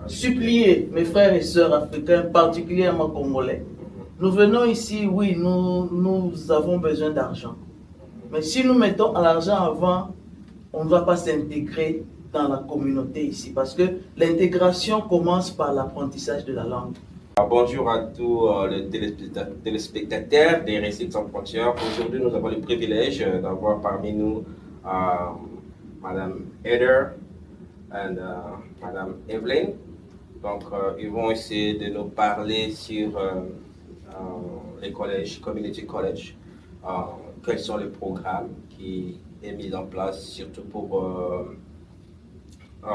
supplier mes frères et sœurs africains, particulièrement congolais. Nous venons ici, oui, nous avons besoin d'argent. Mais si nous mettons l'argent avant, on ne va pas s'intégrer dans la communauté ici, parce que l'intégration commence par l'apprentissage de la langue. Bonjour à tous les téléspectateurs des Récits sans frontières. Aujourd'hui, nous avons le privilège d'avoir parmi nous Mme Heather et Mme Evelyne. Donc, ils vont essayer de nous parler sur les collèges, Community College, quels sont les programmes qui sont mis en place, surtout pour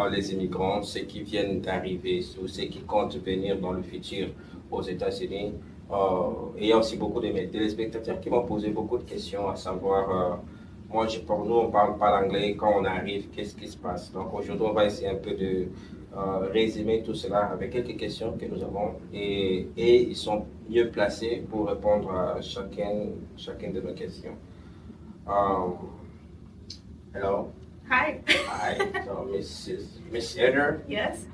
les immigrants, ceux qui viennent d'arriver ou ceux qui comptent venir dans le futur aux États-Unis. Et il y a aussi beaucoup de mes téléspectateurs qui m'ont posé beaucoup de questions, à savoir, pour nous, on ne parle pas l'anglais, quand on arrive, qu'est-ce qui se passe? Donc aujourd'hui, on va essayer un peu de résumer tout cela avec quelques questions que nous avons et ils sont mieux placés pour répondre à chacune de nos questions. Hello. Hi. Hi. So, Miss Heather. Yes.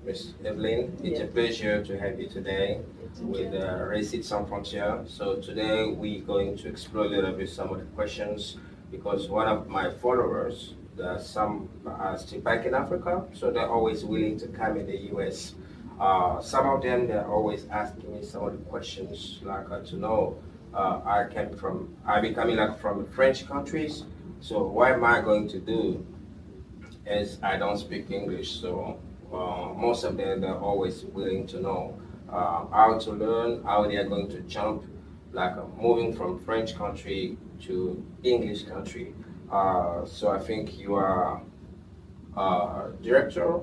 Ms. Evelyne, it's a pleasure to have you today with Récits sans frontières. So today we're going to explore a little bit some of the questions because one of my followers, some are still back in Africa, so they're always willing to come in the U.S. Some of them, they're always asking me some of the questions like to know I be coming like from French countries. So what am I going to do is I don't speak English, so most of them, they're always willing to know how to learn, how they are going to jump, like moving from French country to English country. So I think you are director?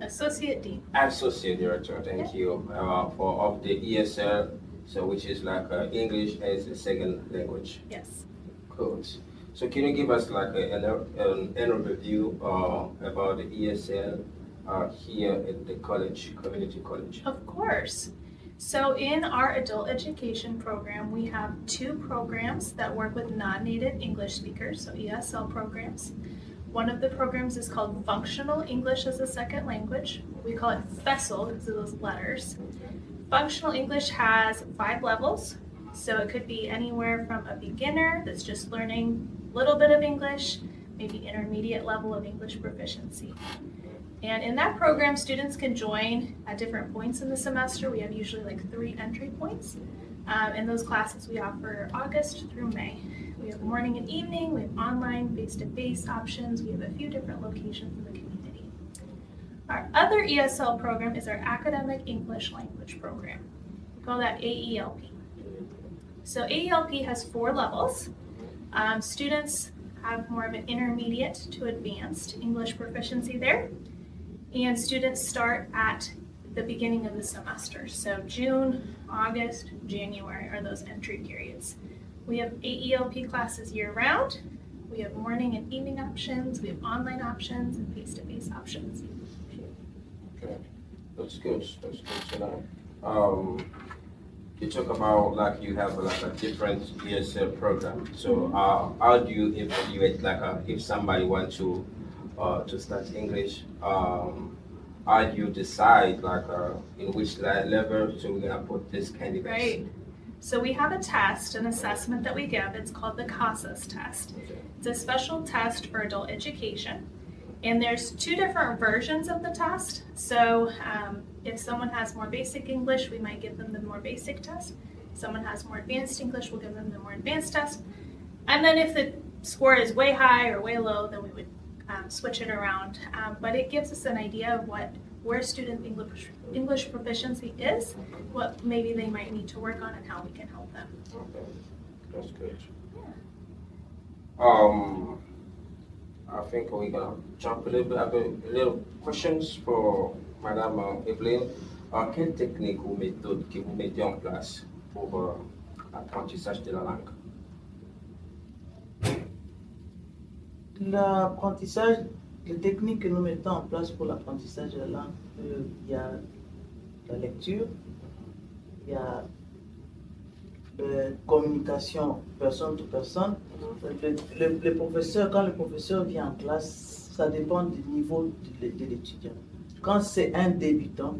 Associate Dean. Associate Director, thank you, of the ESL, so which is like English as a second language. Yes. Good. So can you give us like an overview about the ESL here at the college, community college? Of course. So in our adult education program, we have two programs that work with non-native English speakers, so ESL programs. One of the programs is called Functional English as a Second Language. We call it FESL because of those letters. Functional English has 5 levels. So it could be anywhere from a beginner that's just learning a little bit of English, maybe intermediate level of English proficiency. And in that program, students can join at different points in the semester. We have usually like 3 entry points. In those classes we offer August through May. We have morning and evening, we have online, face-to-face options. We have a few different locations in the community. Our other ESL program is our Academic English Language Program. We call that AELP. So AELP has 4 levels. Students have more of an intermediate to advanced English proficiency there. And students start at the beginning of the semester. So June, August, January are those entry periods. We have AELP classes year-round. We have morning and evening options. We have online options and face-to-face options. Okay, that's good. That's good to know. You talk about like you have like a different ESL program. So how do you evaluate like if somebody wants to start English? How do you decide like in which level so we're gonna put this candidate? Right. So we have a test, an assessment that we give. It's called the CASAS test. Okay. It's a special test for adult education. And there's 2 different versions of the test. So if someone has more basic English, we might give them the more basic test. If someone has more advanced English, we'll give them the more advanced test. And then if the score is way high or way low, then we would switch it around. But it gives us an idea of where student English proficiency is, what maybe they might need to work on, and how we can help them. Okay, that's good. Yeah. I think we're gonna jump a little bit. I have a little questions for Mme Evelyne. Quelle technique ou méthode que vous mettez en place pour l'apprentissage de la langue? L'apprentissage, les techniques que nous mettons en place pour l'apprentissage de la langue, il y a la lecture, il y a la communication personne to personne. Le professeur, quand le professeur vient en classe, ça dépend du niveau de l'étudiant. quand c'est un débutant,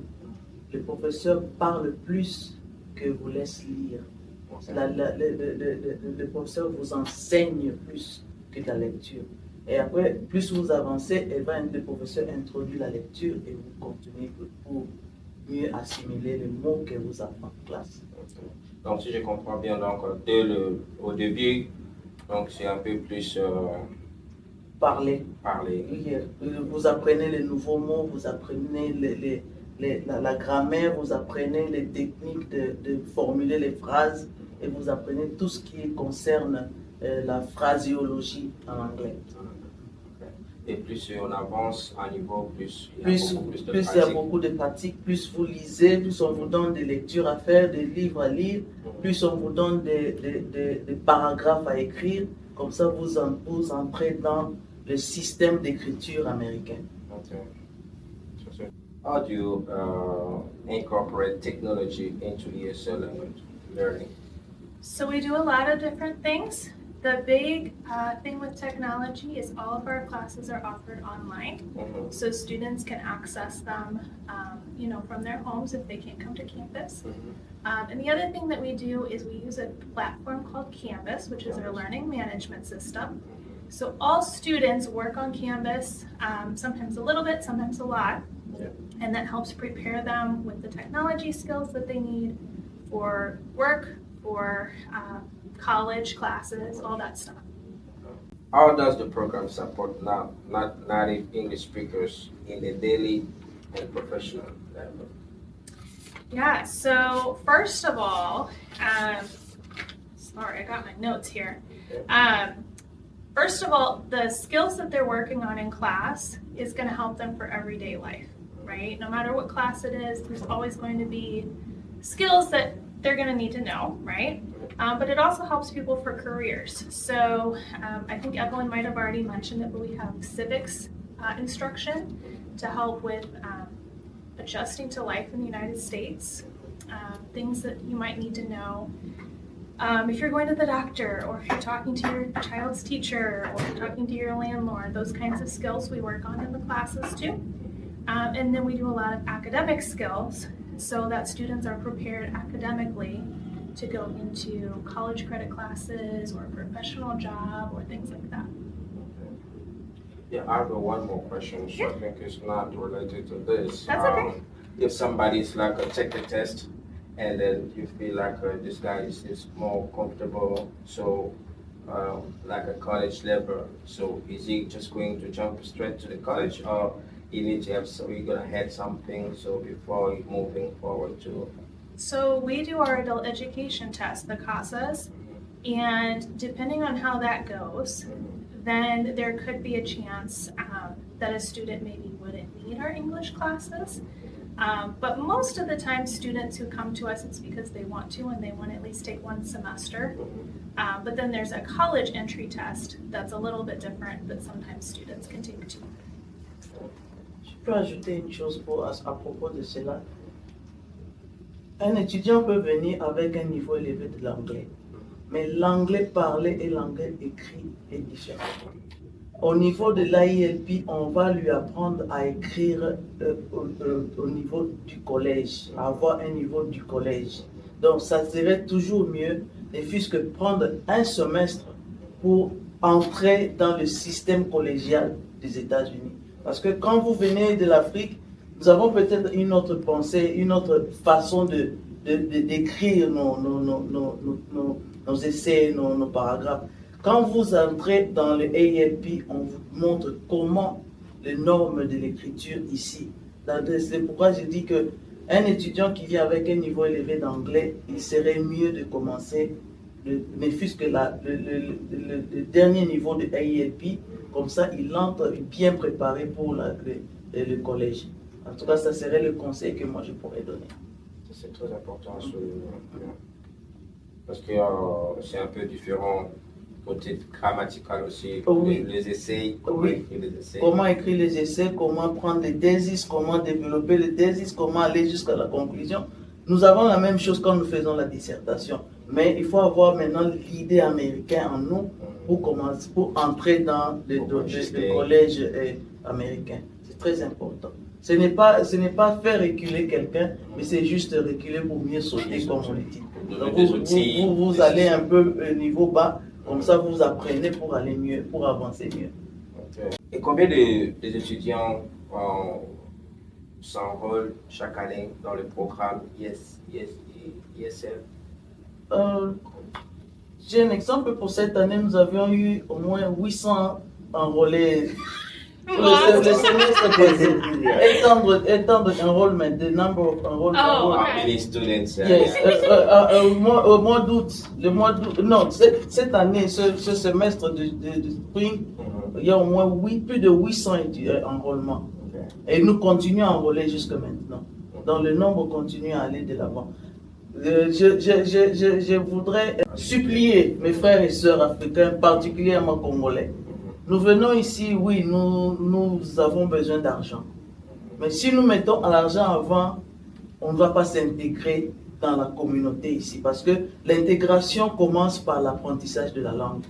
le professeur parle plus que vous laisse lire. Le professeur vous enseigne plus que la lecture. Et après, plus vous avancez, le professeur introduit la lecture et vous continuez pour mieux assimiler les mots que vous apprenez en classe. Donc, si je comprends bien, donc, au début, donc c'est un peu plus parler. Parler. Vous apprenez les nouveaux mots, vous apprenez la grammaire, vous apprenez les techniques de formuler les phrases et vous apprenez tout ce qui concerne la phraséologie en anglais. Et plus on avance à niveau, plus il y a beaucoup de pratiques, plus vous lisez, plus on vous donne des lectures à faire, des livres à lire, plus on vous donne des paragraphes à écrire. Comme ça, vous entrez dans le système d'écriture américain. Okay. How do you incorporate technology into ESL language learning? So we do a lot of different things. The big thing with technology is all of our classes are offered online, so students can access them, from their homes if they can't come to campus. And the other thing that we do is we use a platform called Canvas, which is our learning management system. So all students work on Canvas, sometimes a little bit, sometimes a lot, and that helps prepare them with the technology skills that they need for work, for college classes, all that stuff. How does the program support not native English speakers in the daily and professional level? Yeah, so first of all, sorry, I got my notes here. First of all, the skills that they're working on in class is going to help them for everyday life, right? No matter what class it is, there's always going to be skills that they're going to need to know, right? But it also helps people for careers. So I think Evelyn might have already mentioned it, but we have civics instruction to help with adjusting to life in the United States, things that you might need to know. If you're going to the doctor, or if you're talking to your child's teacher, or you're talking to your landlord, those kinds of skills we work on in the classes too. And then we do a lot of academic skills so that students are prepared academically to go into college credit classes or a professional job or things like that. Yeah, I have one more question, so I think it's not related to this. That's okay. If somebody's like take the test and then you feel like this guy is more comfortable, so like a college level, so is he just going to jump straight to the college, or you need to have, so you're gonna have something so before you moving forward to? So we do our adult education test, the CASAs, and depending on how that goes, then there could be a chance that a student maybe wouldn't need our English classes. But most of the time, students who come to us, it's because they want to and they want to at least take one semester. But then there's a college entry test that's a little bit different that sometimes students can take too. Je peux ajouter une chose à propos de cela. Un étudiant peut venir avec un niveau élevé de l'anglais, mais l'anglais parlé et l'anglais écrit est différent. Au niveau de l'AILP, on va lui apprendre à écrire au niveau du collège, à avoir un niveau du collège. Donc ça serait toujours mieux, ne fût-ce que prendre un semestre pour entrer dans le système collégial des États-Unis. Parce que quand vous venez de l'Afrique, nous avons peut-être une autre pensée, une autre façon d'écrire nos essais, nos paragraphes. Quand vous entrez dans le AILP, on vous montre comment les normes de l'écriture ici. C'est pourquoi je dis qu'un étudiant qui vient avec un niveau élevé d'anglais, il serait mieux de commencer, ne fût-ce que le dernier niveau de AILP, comme ça il entre bien préparé pour le collège. En tout cas, ça serait le conseil que moi je pourrais donner. C'est très important, parce que c'est un peu différent côté grammatical aussi, oui. Les essais, oui. Écrire les essais. Comment écrire les essais, comment prendre les theses, comment développer les theses, comment aller jusqu'à la conclusion. Nous avons la même chose quand nous faisons la dissertation, mais il faut avoir maintenant l'idée américaine en nous pour entrer dans le collège américain. C'est très important. Ce n'est pas faire reculer quelqu'un, mais c'est juste reculer pour mieux sauter, comme on le dit. Donc vous allez un peu niveau bas, comme ça vous apprenez pour aller mieux, pour avancer mieux. Okay. Et combien d'étudiants s'enrôlent chaque année dans le programme ISL? J'ai un exemple pour cette année, nous avions eu au moins 800 enrôlés. Le semestre passé, étendre enrollment, the number of enrollment. Oh, How okay. many students? Yes, au mois d'août, non, cette année, ce semestre de spring, il y a au moins plus de 800 enrôlements. Okay. Et nous continuons à enrôler jusque maintenant. Donc le nombre continue à aller de l'avant. Je voudrais supplier mes frères et sœurs africains, particulièrement congolais. Nous venons ici, oui, nous avons besoin d'argent. Mais si nous mettons l'argent avant, on ne va pas s'intégrer dans la communauté ici. Parce que l'intégration commence par l'apprentissage de la langue.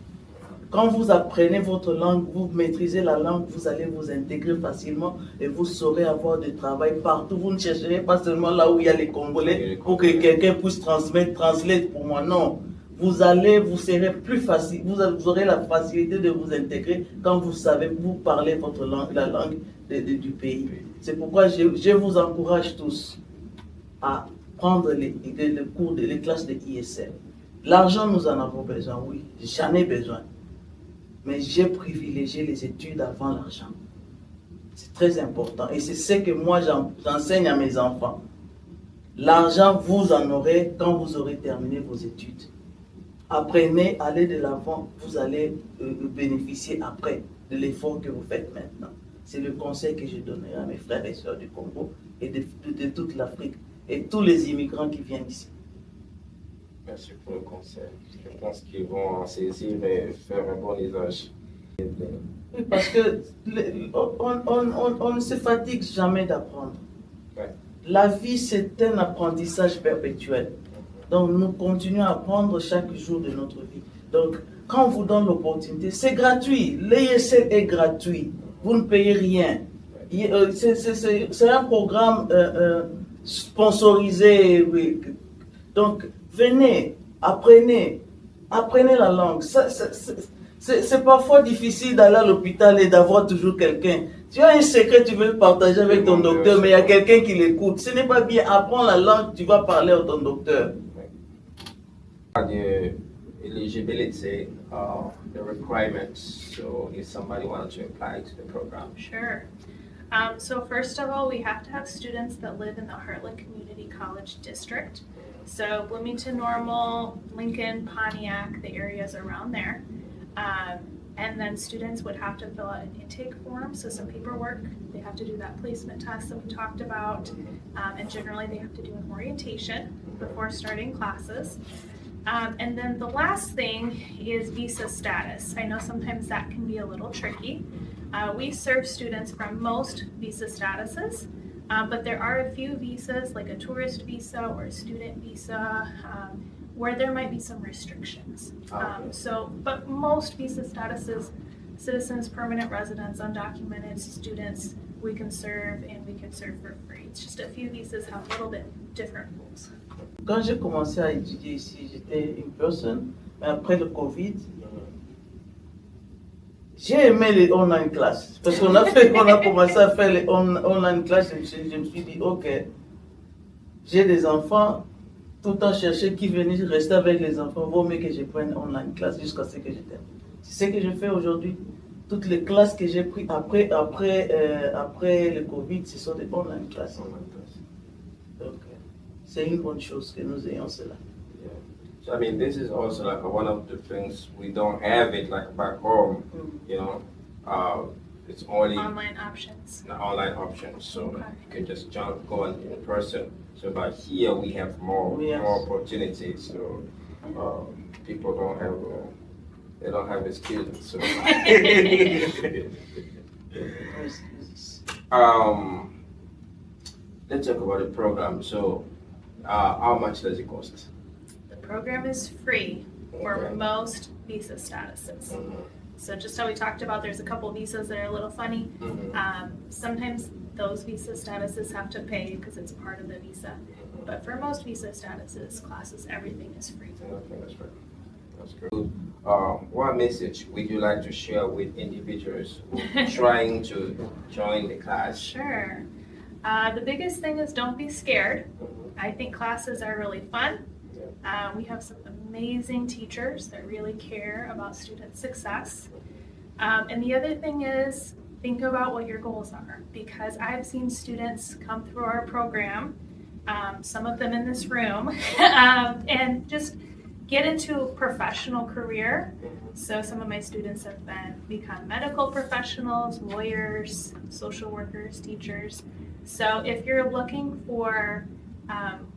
Quand vous apprenez votre langue, vous maîtrisez la langue, vous allez vous intégrer facilement et vous saurez avoir du travail partout. Vous ne chercherez pas seulement là où il y a les Congolais pour que quelqu'un puisse translate pour moi. Non. Vous serez plus facile, vous aurez la facilité de vous intégrer quand vous savez, vous parlez votre langue, la langue du pays. C'est pourquoi je vous encourage tous à prendre les cours, les classes de ISL. L'argent, nous en avons besoin, oui, j'en ai besoin. Mais j'ai privilégié les études avant l'argent. C'est très important et c'est ce que moi j'enseigne à mes enfants. L'argent, vous en aurez quand vous aurez terminé vos études. Apprenez, allez de l'avant, vous allez bénéficier après de l'effort que vous faites maintenant. C'est le conseil que je donnerai à mes frères et sœurs du Congo et de toute l'Afrique et tous les immigrants qui viennent ici. Merci pour le conseil. Je pense qu'ils vont en saisir et faire un bon usage. Oui, parce que on ne se fatigue jamais d'apprendre. Ouais. La vie, c'est un apprentissage perpétuel. Donc, nous continuons à apprendre chaque jour de notre vie. Donc, quand on vous donne l'opportunité, c'est gratuit. L'ISL est gratuit. Vous ne payez rien. C'est un programme sponsorisé. Oui. Donc, venez, apprenez la langue. C'est parfois difficile d'aller à l'hôpital et d'avoir toujours quelqu'un. Tu as un secret, tu veux le partager avec ton docteur, mais il y a quelqu'un qui l'écoute. Ce n'est pas bien. Apprends la langue, tu vas parler à ton docteur. The eligibility of the requirements. So, if somebody wanted to apply to the program. Sure. So first of all, we have to have students that live in the Heartland Community College district. So Bloomington Normal, Lincoln, Pontiac, the areas around there. And then students would have to fill out an intake form, so some paperwork. They have to do that placement test that we talked about. And generally they have to do an orientation before starting classes. And then the last thing is visa status. I know sometimes that can be a little tricky. We serve students from most visa statuses, but there are a few visas like a tourist visa or a student visa where there might be some restrictions. But most visa statuses, citizens, permanent residents, undocumented students, we can serve and we can serve for free. It's just a few visas have a little bit different rules. Quand j'ai commencé à étudier ici, j'étais in person, mais après le Covid, j'ai aimé les online classes. Parce qu'on a commencé à faire les online classes, je me suis dit, ok, j'ai des enfants, tout le temps chercher qui venait rester avec les enfants, vaut mieux que je prenne online classe jusqu'à ce que je termine. C'est ce que je fais aujourd'hui. Toutes les classes que j'ai prises après le Covid, ce sont des online classes. Donc, c'est une bonne chose que nous ayons cela. Yeah. So I mean, this is also like one of the things we don't have it like back home. You know, it's only Online options. the online options, so Okay. you can just go in person. So, but here we have more opportunities. So people don't have excuses. So. Let's talk about the program. So, how much does it cost? The program is free for Okay. most visa statuses. So just how we talked about, there's a couple visas that are a little funny. Sometimes those visa statuses have to pay because it's part of the visa. But for most visa statuses, classes, everything is free. Okay, that's right. That's good. What message would you like to share with individuals who are trying to join the class? Sure. The biggest thing is don't be scared. I think classes are really fun. We have some amazing teachers that really care about student success. And the other thing is think about what your goals are, because I've seen students come through our program, some of them in this room, and just get into a professional career. So some of my students have become medical professionals, lawyers, social workers, teachers. So if you're looking for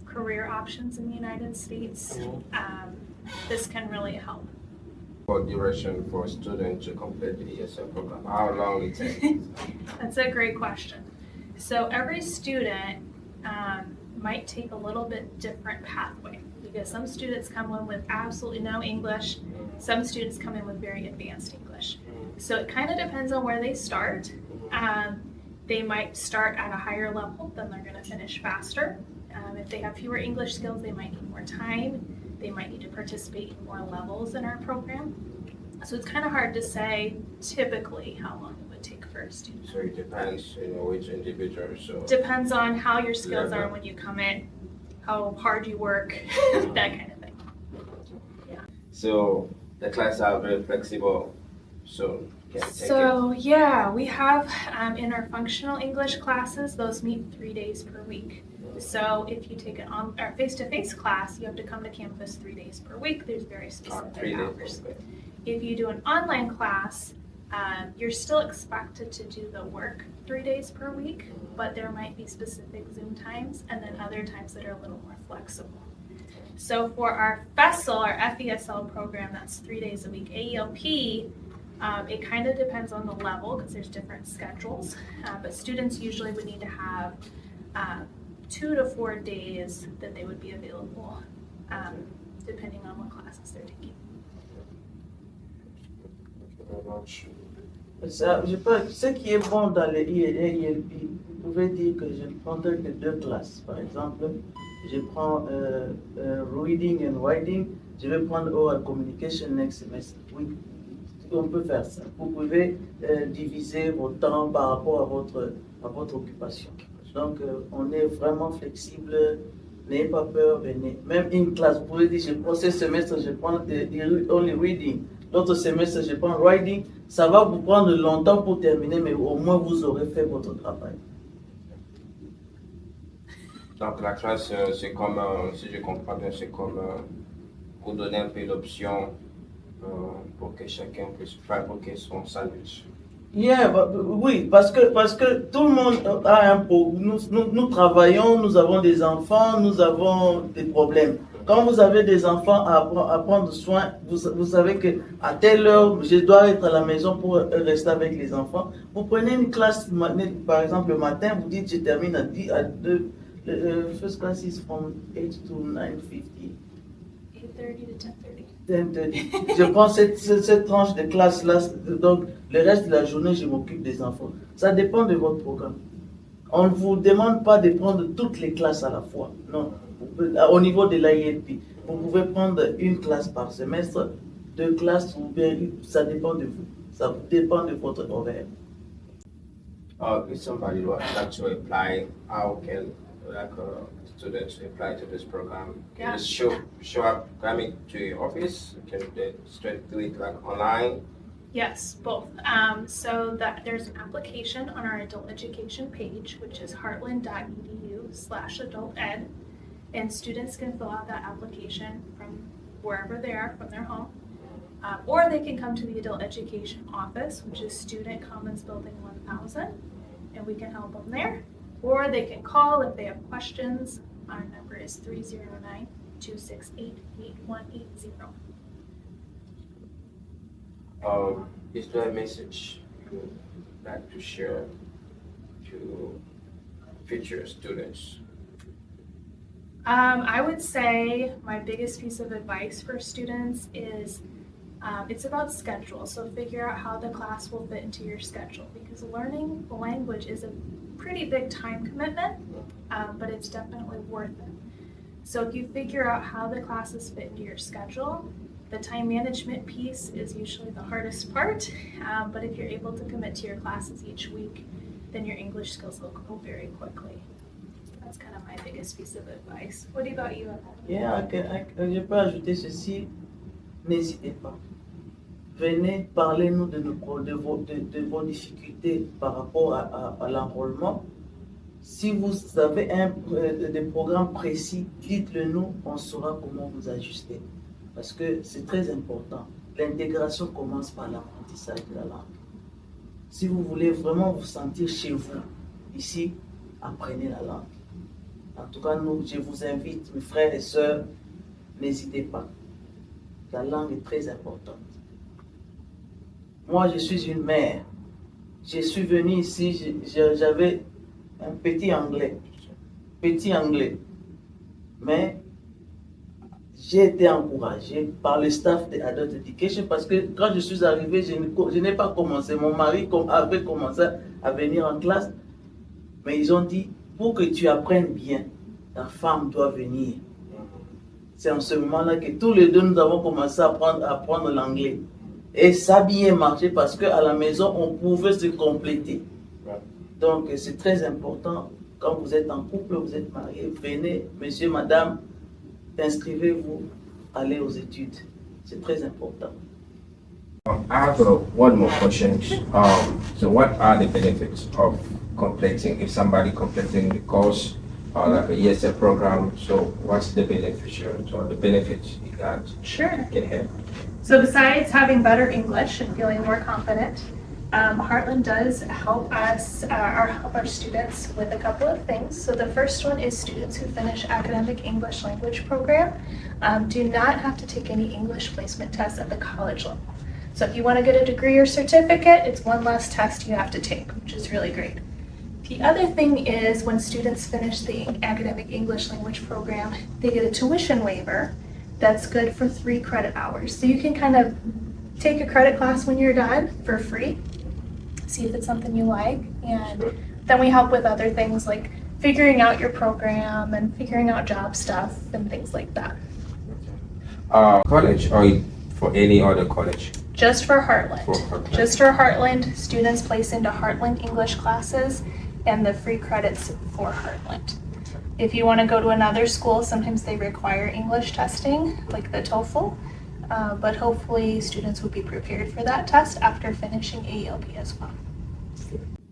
career options in the United States, this can really help. What duration for a student to complete the ESL program? How long it takes? That's a great question. So every student might take a little bit different pathway, because some students come in with absolutely no English, some students come in with very advanced English. So it kind of depends on where they start. They might start at a higher level, then they're going to finish faster. If they have fewer English skills, they might need more time. They might need to participate in more levels in our program. So it's kind of hard to say typically how long it would take for a student. So it depends, which individual. So Depends on how your skills are when you come in, how hard you work, that kind of thing. Yeah. So the classes are very flexible. So can you take it? So yeah, we have in our functional English classes, those meet 3 days per week. So if you take an face-to-face class, you have to come to campus 3 days per week. There's very specific 3 hours. days. If you do an online class, you're still expected to do the work 3 days per week, but there might be specific Zoom times and then other times that are a little more flexible. So for our FESL, our FESL program, that's 3 days a week. AELP, it kind of depends on the level because there's different schedules, but students usually would need to have 2 to 4 days that they would be available, depending on what classes they're taking. Ce qui est bon dans les IELP, vous pouvez dire que je ne prendrai que 2 classes. Par exemple, je prends reading and writing, je vais prendre oral communication next semester. Oui, on peut faire ça. Vous pouvez diviser votre temps par rapport à votre occupation. Donc, on est vraiment flexible. N'ayez pas peur, venez. Même une classe, vous pouvez dire, je prends ce semestre, je prends only reading. L'autre semestre, je prends writing. Ça va vous prendre longtemps pour terminer, mais au moins vous aurez fait votre travail. Donc la classe, c'est comme, si je comprends bien, c'est comme pour donner un peu d'options pour que chacun puisse fabriquer son sandwich. Yeah, oui, parce que tout le monde a un problème. Nous travaillons, nous avons des enfants, nous avons des problèmes. Quand vous avez des enfants à prendre soin, vous savez qu'à telle heure, je dois être à la maison pour rester avec les enfants. Vous prenez une classe, par exemple le matin, vous dites je termine à 2. First class is from 8 to 9:50. 8:30 to 10:30. 10:30. Je prends cette tranche de classe-là, donc le reste de la journée, je m'occupe des enfants. Ça dépend de votre programme. On ne vous demande pas de prendre toutes les classes à la fois, non. Au niveau de l'IELP, vous pouvez prendre une classe par semestre, 2 classes, ou bien ça dépend de vous. Ça dépend de votre horaire. If somebody would like to apply, how can students apply to this program? Can you just show up, coming to your office? Can they straight do it like online? Yes, both. So there's an application on our adult education page, which is heartland.edu/adulted, and students can fill out that application from wherever they are, from their home, or they can come to the adult education office, which is Student Commons Building 1000, and we can help them there. Or they can call if they have questions. Our number is 309-268-8180. Is there a message you'd like to share to future students? I would say my biggest piece of advice for students is it's about schedule. So figure out how the class will fit into your schedule, because learning the language is a pretty big time commitment, but it's definitely worth it. So if you figure out how the classes fit into your schedule, the time management piece is usually the hardest part, but if you're able to commit to your classes each week, then your English skills will grow very quickly. That's kind of my biggest piece of advice. What about you, Evelyn? Yeah, je peux ajouter ceci. N'hésitez pas. Venez, parlez-nous de vos difficultés par rapport à l'enrôlement. Si vous avez des programmes précis, dites-le nous, on saura comment vous ajuster. Parce que c'est très important. L'intégration commence par l'apprentissage de la langue. Si vous voulez vraiment vous sentir chez vous, ici, apprenez la langue. En tout cas, je vous invite, mes frères et sœurs, n'hésitez pas. La langue est très importante. Moi, je suis une mère. Je suis venue ici, j'avais un petit anglais. Mais j'ai été encouragé par le staff de Adult Education parce que quand je suis arrivé, je n'ai pas commencé. Mon mari avait commencé à venir en classe, mais ils ont dit, pour que tu apprennes bien, ta femme doit venir. C'est en ce moment-là que tous les deux, nous avons commencé à apprendre l'anglais. Et ça a bien marché parce qu'à la maison, on pouvait se compléter. Donc, c'est très important. Quand vous êtes en couple, vous êtes marié, venez, monsieur, madame, inscrivez-vous, allez aux études. C'est très important. I have one more question. So what are the benefits of completing, if somebody completing the course, like a ESL program, so what's the benefits or the benefits you got? Sure. Can have? So besides having better English and feeling more confident, Heartland does help us, or help our students with a couple of things. So the first one is students who finish academic English language program do not have to take any English placement tests at the college level. So if you want to get a degree or certificate, it's one less test you have to take, which is really great. The other thing is when students finish the academic English language program, they get a tuition waiver that's good for 3 credit hours. So you can kind of take a credit class when you're done for free, see if it's something you like, and then we help with other things like figuring out your program and figuring out job stuff and things like that. College or for any other college? Just for Heartland. For Heartland. Just for Heartland, students place into Heartland English classes and the free credits for Heartland. If you want to go to another school, sometimes they require English testing, like the TOEFL, but hopefully students will be prepared for that test after finishing AELP as well.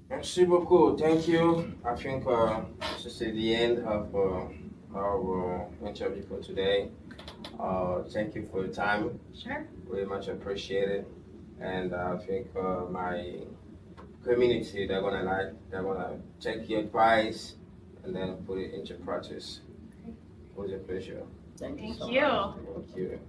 Merci beaucoup. Thank you. I think this is the end of our interview for today. Thank you for your time. Sure. Very much appreciated. And I think my community, they're gonna take your advice and then put it into practice. It was a pleasure. Thank you. Thank so you. much. Thank you.